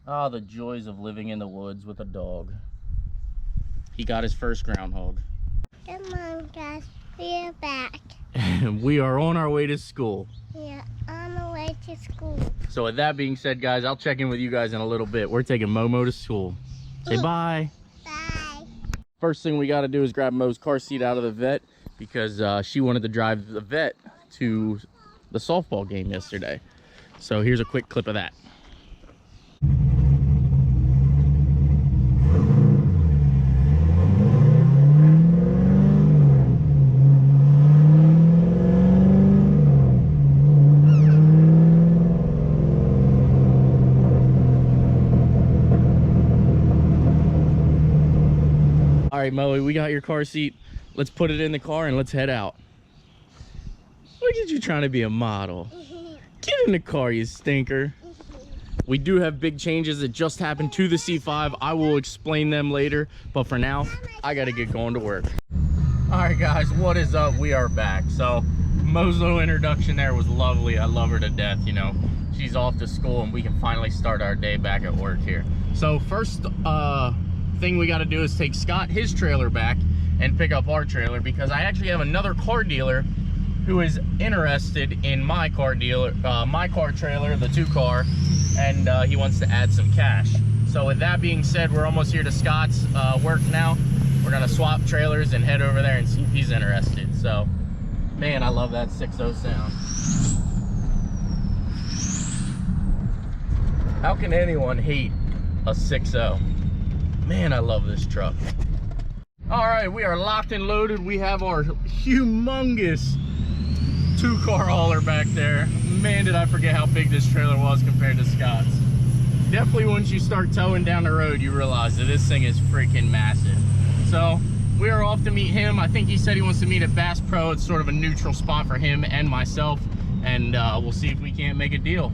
Ah, the joys of living in the woods with a dog. He got his first groundhog. Come on, guys. We're back. We are on our way to school. Yeah, on the way to school. So with that being said, guys, I'll check in with you guys in a little bit. We're taking Momo to school. Say bye. Bye. First thing we got to do is grab Mo's car seat out of the vet because she wanted to drive the vet to the softball game yesterday. So here's a quick clip of that. All right, Moe, we got your car seat. Let's put it in the car and let's head out. Look at you trying to be a model. Get in the car, you stinker. We do have big changes that just happened to the C5. I will explain them later, but for now, I gotta get going to work. All right, guys, what is up? We are back. So Mo's little introduction there was lovely. I love her to death, you know. She's off to school and we can finally start our day back at work here. So first, thing we got to do is take Scott his trailer back and pick up our trailer because I actually have another car dealer who is interested in my car trailer, the 2-car, and he wants to add some cash. So with that being said, we're almost here to Scott's work now. We're gonna swap trailers and head over there and see if he's interested. So man, I love that 6.0 sound. How can anyone hate a 6.0? Man, I love this truck. All right, we are locked and loaded. We have our humongous 2-car hauler back there. Man, did I forget how big this trailer was compared to Scott's. Definitely once you start towing down the road, you realize that this thing is freaking massive. So we are off to meet him. I think he said he wants to meet at Bass Pro. It's sort of a neutral spot for him and myself. And we'll see if we can't make a deal.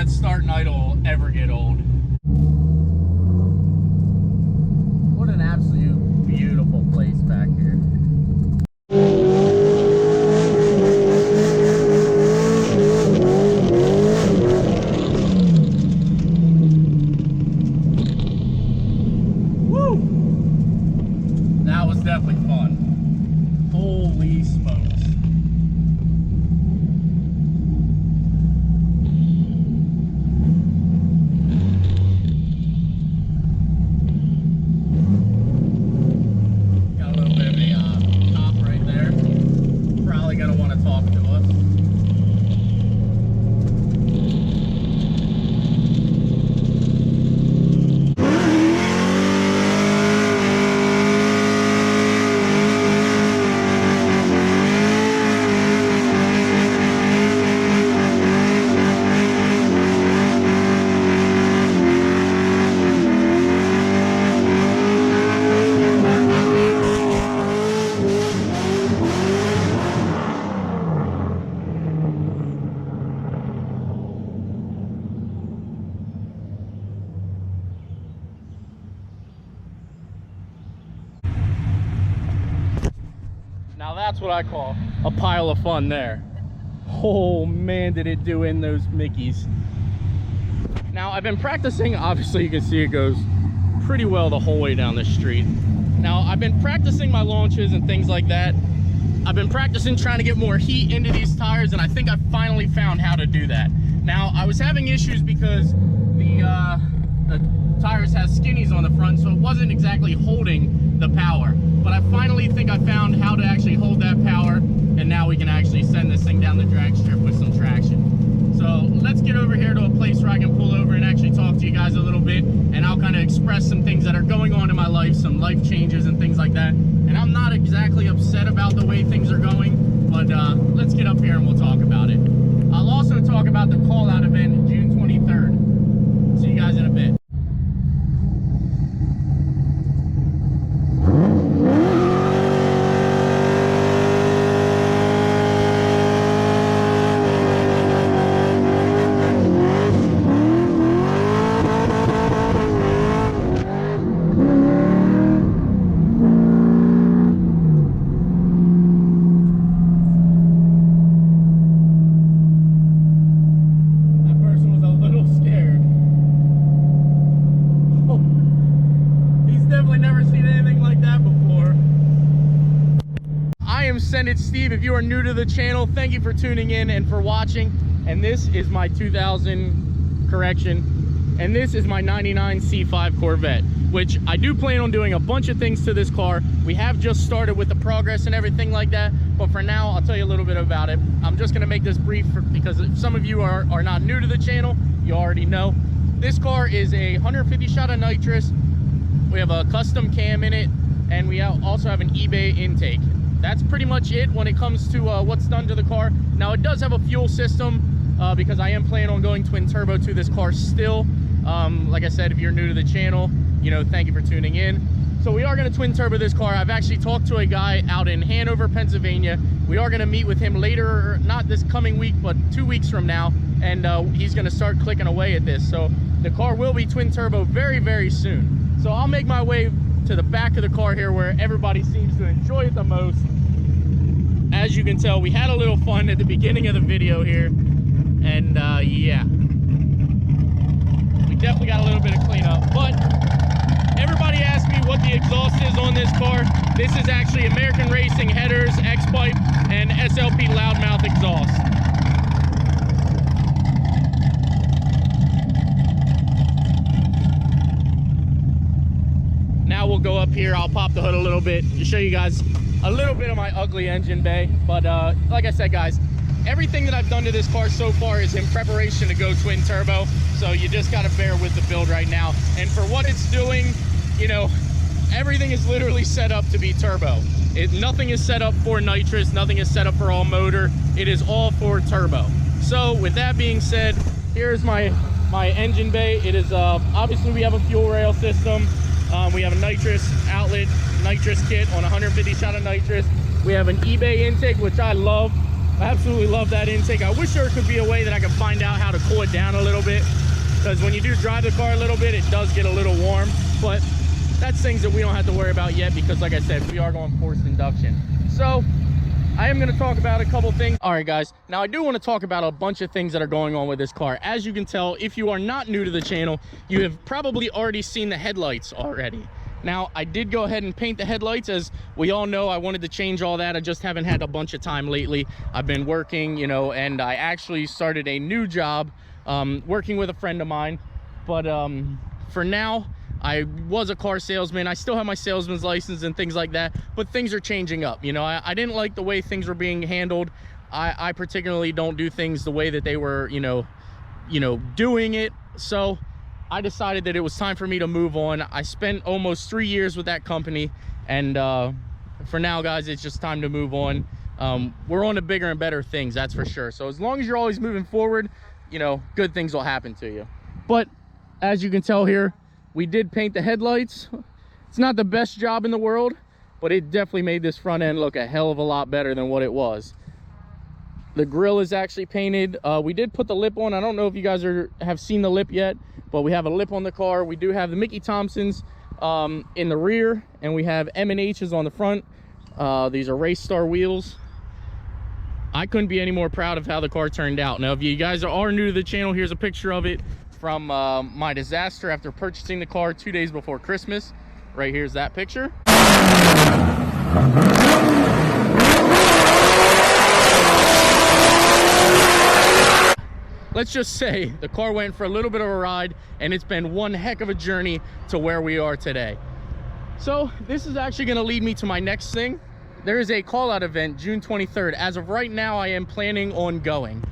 Starting idle will ever get old. What an absolute beautiful place back here. Woo! That was definitely fun. Holy smokes. Now that's what I call a pile of fun there. Oh man, did it do in those Mickeys. Now I've been practicing, obviously you can see it goes pretty well the whole way down the street. Now I've been practicing my launches and things like that. I've been practicing trying to get more heat into these tires, and I think I finally found how to do that. Now I was having issues because the tires has skinnies on the front, so it wasn't exactly holding the power. But I finally think I found how to actually hold that power, and now we can actually send this thing down the drag strip with some traction. So let's get over here to a place where I can pull over and actually talk to you guys a little bit, and I'll kind of express some things that are going on in my life, some life changes and things like that. And I'm not exactly upset about the way things are going, but let's get up here and we'll talk about it. I'll also talk about the call out event June 23rd. See you guys in a bit. Steve, if you are new to the channel, thank you for tuning in and for watching. And this is my 2000 correction, and this is my 99 C5 Corvette, which I do plan on doing a bunch of things to this car. We have just started with the progress and everything like that, but for now I'll tell you a little bit about it. I'm just going to make this brief because if some of you are not new to the channel, you already know. This car is a 150 shot of nitrous. We have a custom cam in it, and we also have an eBay intake. That's pretty much it when it comes to what's done to the car. Now it does have a fuel system because I am planning on going twin turbo to this car still. Like I said, if you're new to the channel, you know, thank you for tuning in. So we are going to twin turbo this car. I've actually talked to a guy out in Hanover, Pennsylvania. We are going to meet with him later, not this coming week, but 2 weeks from now, and he's going to start clicking away at this. So the car will be twin turbo very, very soon. So I'll make my way to the back of the car here where everybody seems to enjoy it the most. As you can tell, we had a little fun at the beginning of the video here, and yeah, we definitely got a little bit of cleanup. But everybody asked me what the exhaust is on this car. This is actually American Racing headers, X-pipe, and SLP loudmouth exhaust. Now we'll go up here. I'll pop the hood a little bit to show you guys a little bit of my ugly engine bay. But like I said, guys, everything that I've done to this car so far is in preparation to go twin turbo. So you just got to bear with the build right now. And for what it's doing, you know, everything is literally set up to be turbo. Nothing is set up for nitrous. Nothing is set up for all motor. It is all for turbo. So with that being said, here's my engine bay. It is obviously we have a fuel rail system. We have a nitrous outlet, nitrous kit on 150 shot of nitrous. We have an eBay intake, which I love. I absolutely love that intake. I wish there could be a way that I could find out how to cool it down a little bit, because when you do drive the car a little bit, it does get a little warm. But that's things that we don't have to worry about yet, because like I said, we are going forced induction. So I am going to talk about a couple things. All right, guys. Now I do want to talk about a bunch of things that are going on with this car. As you can tell, if you are not new to the channel, you have probably already seen the headlights already. Now, I did go ahead and paint the headlights. As we all know, I wanted to change all that. I just haven't had a bunch of time lately. I've been working, you know, and I actually started a new job working with a friend of mine. But for now, I was a car salesman. I still have my salesman's license and things like that, but things are changing up. You know, I didn't like the way things were being handled. I particularly don't do things the way that they were, you know, doing it. So I decided that it was time for me to move on. I spent almost 3 years with that company, and for now, guys, it's just time to move on. We're on to bigger and better things, that's for sure. So as long as you're always moving forward, you know, good things will happen to you. But as you can tell here, we did paint the headlights. It's not the best job in the world, but it definitely made this front end look a hell of a lot better than what it was. The grille is actually painted. We did put the lip on. I don't know if you guys have seen the lip yet, but we have a lip on the car. We do have the Mickey Thompsons in the rear, and we have M&H's on the front. These are Race Star wheels. I couldn't be any more proud of how the car turned out. Now, if you guys are new to the channel, here's a picture of it from my disaster after purchasing the car 2 days before Christmas. Right here's that picture. Let's just say the car went for a little bit of a ride, and it's been one heck of a journey to where we are today. So this is actually going to lead me to my next thing. There is a call out event June 23rd. As of right now, I am planning on going.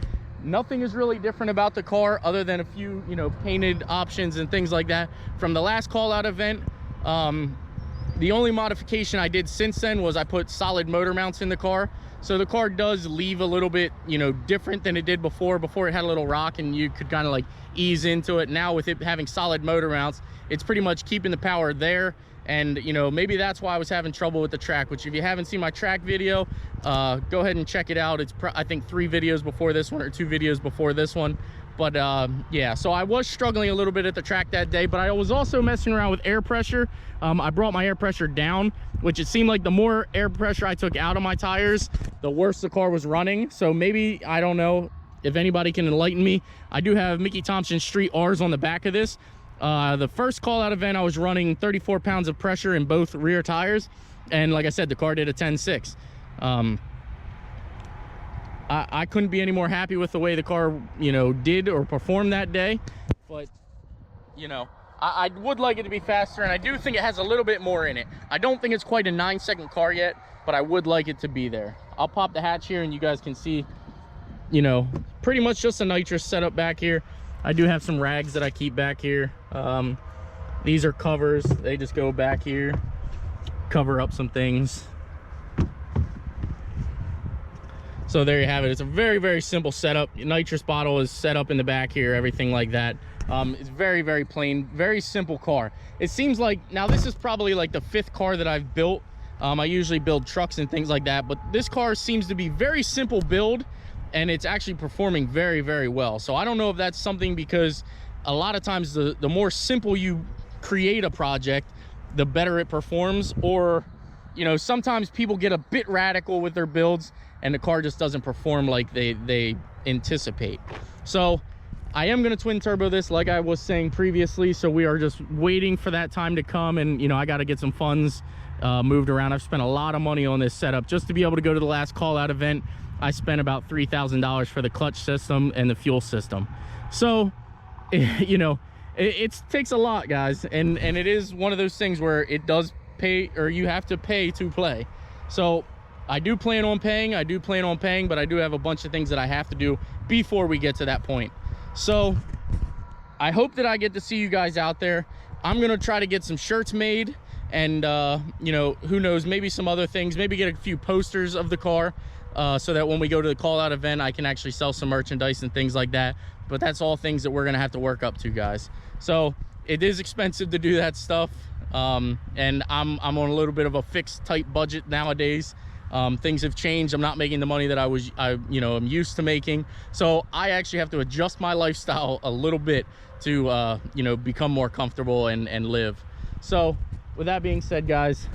Nothing is really different about the car other than a few, you know, painted options and things like that from the last call out event. The only modification I did since then was I put solid motor mounts in the car. So the car does leave a little bit, you know, different than it did before. Before it had a little rock and you could kind of like ease into it. Now with it having solid motor mounts, it's pretty much keeping the power there. And, you know, maybe that's why I was having trouble with the track, which if you haven't seen my track video, go ahead and check it out. It's, I think, 3 videos before this one or 2 videos before this one. But yeah, so I was struggling a little bit at the track that day, but I was also messing around with air pressure. I brought my air pressure down, which it seemed like the more air pressure I took out of my tires, the worse the car was running. So maybe, I don't know if anybody can enlighten me. I do have Mickey Thompson Street R's on the back of this. The first call out event, I was running 34 pounds of pressure in both rear tires. And like I said, the car did a 10.6. I couldn't be any more happy with the way the car, you know, did or performed that day. But, you know, I would like it to be faster, and I do think it has a little bit more in it. I don't think it's quite a 9-second car yet, but I would like it to be there. I'll pop the hatch here and you guys can see, you know, pretty much just a nitrous setup back here. I do have some rags that I keep back here. These are covers. They just go back here, cover up some things. So there you have it. It's a very, very simple setup. Nitrous bottle is set up in the back here, everything like that. It's very, very plain, very simple car. It seems like, now this is probably like the 5th car that I've built. I usually build trucks and things like that, but this car seems to be very simple build, and it's actually performing very, very well. So I don't know if that's something, because a lot of times the more simple you create a project, the better it performs. Or, you know, sometimes people get a bit radical with their builds and the car just doesn't perform like they anticipate. So I am going to twin turbo this, like I was saying previously. So we are just waiting for that time to come, and, you know, I got to get some funds moved around. I've spent a lot of money on this setup just to be able to go to the last call out event. I spent about $3,000 for the clutch system and the fuel system. So, you know, it takes a lot, guys, and it is one of those things where it does pay, or you have to pay to play. So I do plan on paying, but I do have a bunch of things that I have to do before we get to that point. So I hope that I get to see you guys out there. I'm gonna try to get some shirts made, and you know, who knows, maybe some other things, maybe get a few posters of the car, so that when we go to the call out event, I can actually sell some merchandise and things like that. But that's all things that we're gonna have to work up to, guys. So it is expensive to do that stuff, and I'm on a little bit of a fixed type budget nowadays. Things have changed. I'm not making the money that I'm used to making. So I actually have to adjust my lifestyle a little bit to, you know, become more comfortable and live. So with that being said, guys,